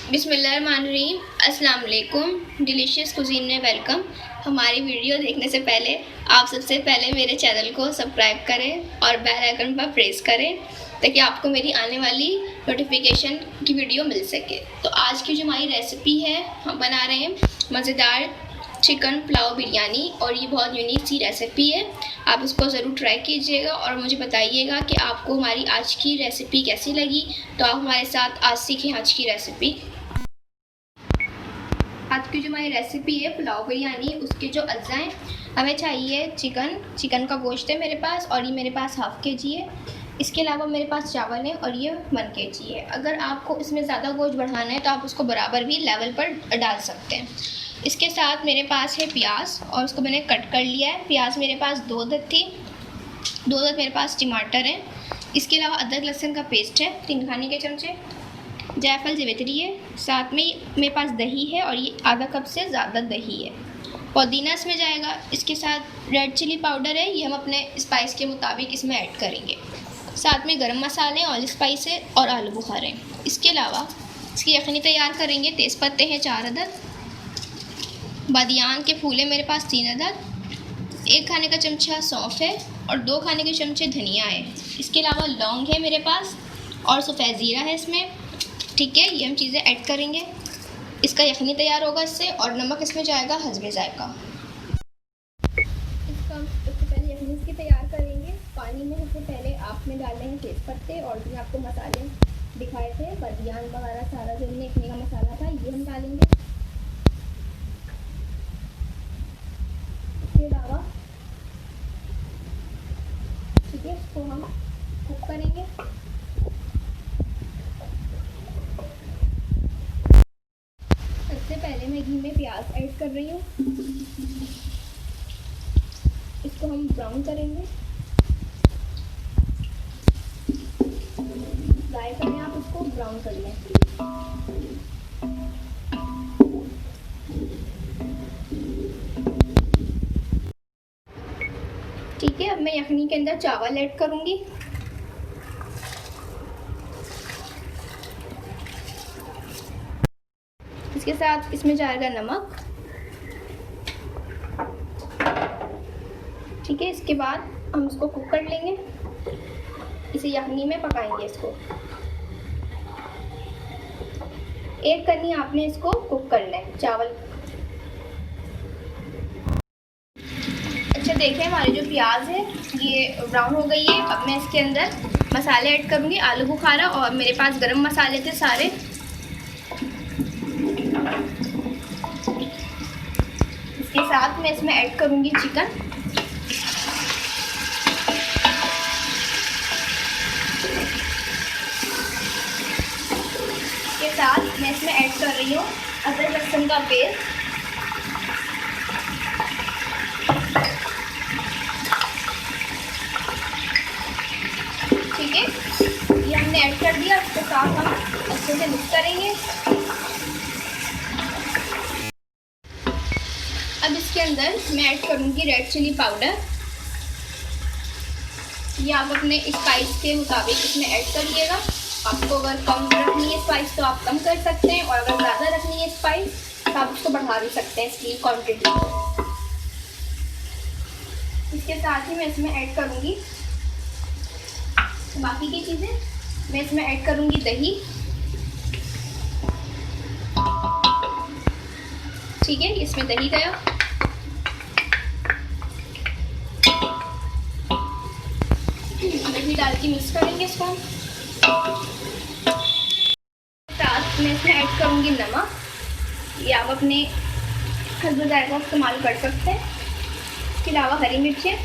बिस्मिल्लाहिर्रहमानिर्रहीम। अस्सलाम वालेकुम। डिलीशियस कुजीन में वेलकम। हमारी वीडियो देखने से पहले आप सबसे पहले मेरे चैनल को सब्सक्राइब करें और बेल आइकन पर प्रेस करें ताकि आपको मेरी आने वाली नोटिफिकेशन की वीडियो मिल सके। तो आज की जो हमारी रेसिपी है, हम बना रहे हैं मज़ेदार चिकन पुलाव बिरयानी और ये बहुत यूनिक सी रेसिपी है। आप इसको ज़रूर ट्राई कीजिएगा और मुझे बताइएगा कि आपको हमारी आज की रेसिपी कैसी लगी। तो आप हमारे साथ आज सीखें आज की रेसिपी। आज की जो हमारी रेसिपी है पुलाव बिरयानी, उसके जो अज्जा हैं, हमें चाहिए चिकन का गोश्त है मेरे पास और ये मेरे पास हाफ़ kg है। इसके अलावा मेरे पास चावल है और ये 1 kg है। अगर आपको इसमें ज़्यादा गोश्त बढ़ाना है तो आप उसको बराबर भी लेवल पर डाल सकते हैं। इसके साथ मेरे पास है प्याज और उसको मैंने कट कर लिया है। प्याज मेरे पास 2 अदद थी, 2 अदद मेरे पास टमाटर हैं। इसके अलावा अदरक लहसुन का पेस्ट है 3 खाने के चमचे, जायफल जवित्री है, साथ में मेरे पास दही है और ये आधा कप से ज़्यादा दही है। पुदीना इसमें जाएगा। इसके साथ रेड चिली पाउडर है, ये हम अपने स्पाइस के मुताबिक इसमें ऐड करेंगे। साथ में गरम मसाले, ऑयल स्पाइस है और आलू बुखारे हैं। इसके अलावा इसकी यखनी तैयार करेंगे। तेज़पत्ते हैं 4 अदद, बादियान के फूल है मेरे पास 3 अदद, 1 खाने का चमचा सौंफ है और 2 खाने के चमचे धनिया है। इसके अलावा लौंग है मेरे पास और सफ़ेद ज़ीरा है इसमें। ठीक है, ये हम चीज़ें ऐड करेंगे। इसका यखनी तैयार होगा इससे, और नमक इसमें जाएगा हस्बे जायका। इसका हम सबसे पहले यखनी इसकी तैयार करेंगे। पानी में सबसे पहले आपने डाले हैं तेज़पत्ते और भी आपको मसाले दिखाए थे, बदियान वगैरह सारा जो हमने यखनी का मसाला था ये हम डालेंगे। इसके अलावा ठीक है, इसको हम कुक करेंगे। सबसे पहले मैं घी में प्याज ऐड कर रही हूँ। इसको हम ब्राउन करेंगे। फ्राई करें, आप इसको ब्राउन कर लें। ठीक है, अब मैं यखनी के अंदर चावल ऐड करूँगी। इसके साथ इसमें जाएगा नमक। ठीक है, इसके बाद हम इसको कुक कर लेंगे। इसे यखनी में पकाएंगे इसको। 1 करनी आपने इसको कुक कर लें चावल। अच्छा, देखें हमारी जो प्याज है ये ब्राउन हो गई है। अब मैं इसके अंदर मसाले ऐड करूँगी, आलू बुखारा और मेरे पास गरम मसाले थे सारे। इसके साथ मैं इसमें ऐड करूँगी चिकन। इसके साथ मैं इसमें ऐड कर रही हूँ अदरक लहसुन का पेस्ट। ठीक है, ये हमने ऐड कर दिया। इसके साथ हम अच्छे से मिक्स करेंगे। अब इसके अंदर मैं ऐड करूँगी रेड चिली पाउडर। ये आप अपने स्पाइस के मुताबिक इसमें ऐड करिएगा। आपको अगर कम रखनी है स्पाइस तो आप कम कर सकते हैं, और अगर ज़्यादा रखनी है स्पाइस तो आप उसको बढ़ा भी सकते हैं इसकी क्वांटिटी को। इसके साथ ही मैं इसमें ऐड करूँगी बाकी की चीज़ें। मैं इसमें ऐड करूँगी दही। ठीक है, इसमें दही गया। दही डाल के मिक्स करेंगे इसको। साथ में इसमें ऐड करूँगी नमक। ये आप अपने हस्बे जायका इस्तेमाल कर सकते हैं। इसके अलावा हरी मिर्चें,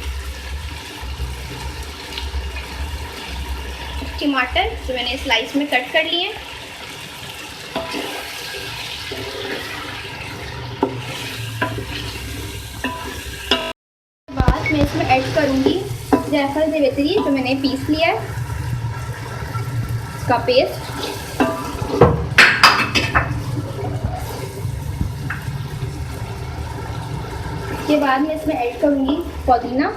टमाटर जो मैंने स्लाइस में कट कर लिए हैं। बाद मैं इसमें ऐड करूँगी जायफल जवित्री जो मैंने पीस लिया है, इसका पेस्ट। इसके बाद मैं इसमें ऐड करूँगी पुदीना।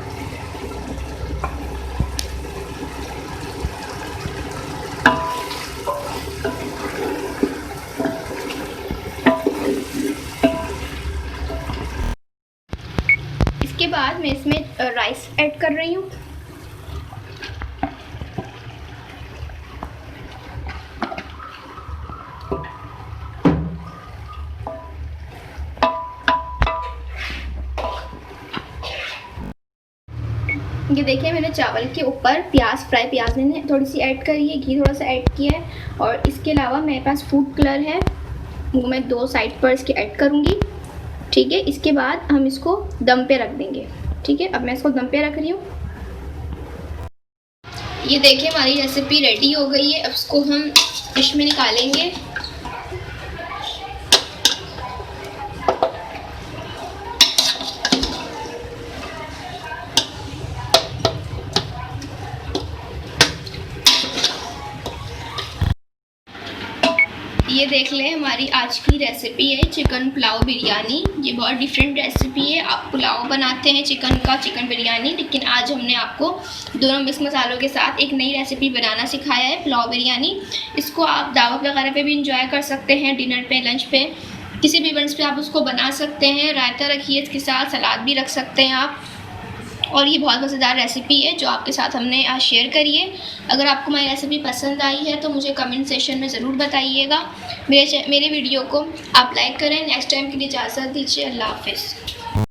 ये देखिए मैंने चावल के ऊपर फ्राई प्याज मैंने थोड़ी सी ऐड करी है, घी थोड़ा सा ऐड किया है, और इसके अलावा मेरे पास फूड कलर है, वो मैं 2 साइड पर इसके ऐड करूँगी। ठीक है, इसके बाद हम इसको दम पे रख देंगे। ठीक है, अब मैं इसको दम पे रख रही हूँ। ये देखिए हमारी रेसिपी रेडी हो गई है। अब इसको हम डिश में निकालेंगे। ये देख लें, हमारी आज की रेसिपी है चिकन पुलाव बिरयानी। ये बहुत डिफरेंट रेसिपी है। आप पुलाव बनाते हैं चिकन का, चिकन बिरयानी, लेकिन आज हमने आपको दोनों मिक्स मसालों के साथ एक नई रेसिपी बनाना सिखाया है, पुलाव बिरयानी। इसको आप दावत वगैरह पे भी इंजॉय कर सकते हैं, डिनर पे, लंच पे, किसी भी इवेंट्स पे आप उसको बना सकते हैं। रायता रखिए इसके साथ, सलाद भी रख सकते हैं आप। और ये बहुत मज़ेदार रेसिपी है जो आपके साथ हमने आज शेयर करी है। अगर आपको हमारी रेसिपी पसंद आई है तो मुझे कमेंट सेक्शन में ज़रूर बताइएगा। मेरे वीडियो को आप लाइक करें। नेक्स्ट टाइम के लिए इजाज़त दीजिए। अल्लाह हाफ़िज़।